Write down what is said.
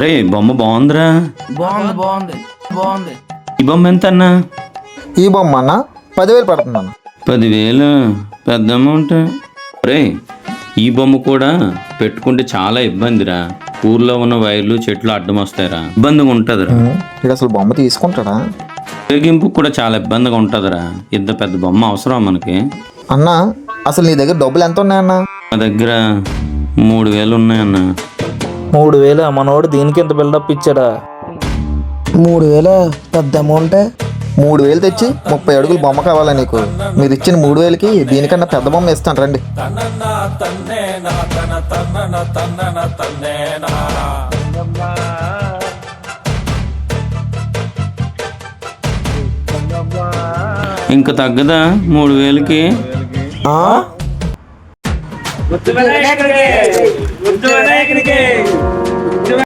రే బొమ్మ బాగుందిరా. బాగుంది బాగుంది బాగుంది. ఈ బొమ్మ ఎంత అన్నా? ఈ బొమ్మ అన్న 10,000 పడుతుందన్న. 10,000 పెద్ద అమౌంట్. రే ఈ బొమ్మ కూడా పెట్టుకుంటే చాలా ఇబ్బందిరా. ఊర్లో ఉన్న వైర్లు చెట్లు అడ్డం వస్తాయిరా, ఇబ్బందిగా ఉంటుందిరా. ఇక అసలు బొమ్మ తీసుకుంటాడా? ఉపయోగింపు కూడా చాలా ఇబ్బందిగా ఉంటుందిరా. ఇంత పెద్ద బొమ్మ అవసరం మనకి? అన్న అసలు నీ దగ్గర డబ్బులు ఎంత ఉన్నాయన్న? నా దగ్గర 3,000 ఉన్నాయన్న. 3,000 మనోడు దీనికి ఎంత బిల్డప్ ఇచ్చాడా? 3,000 పెద్ద అమౌంటే. 3,000 తెచ్చి 30 అడుగులు బొమ్మ కావాలా నీకు? మీరు ఇచ్చిన 3,000కి దీనికన్నా పెద్ద బొమ్మ ఇస్తాను రండి. ఇంకా తగ్గదా 3,000కి? ఆ? గుర్తు వినాయకుడికి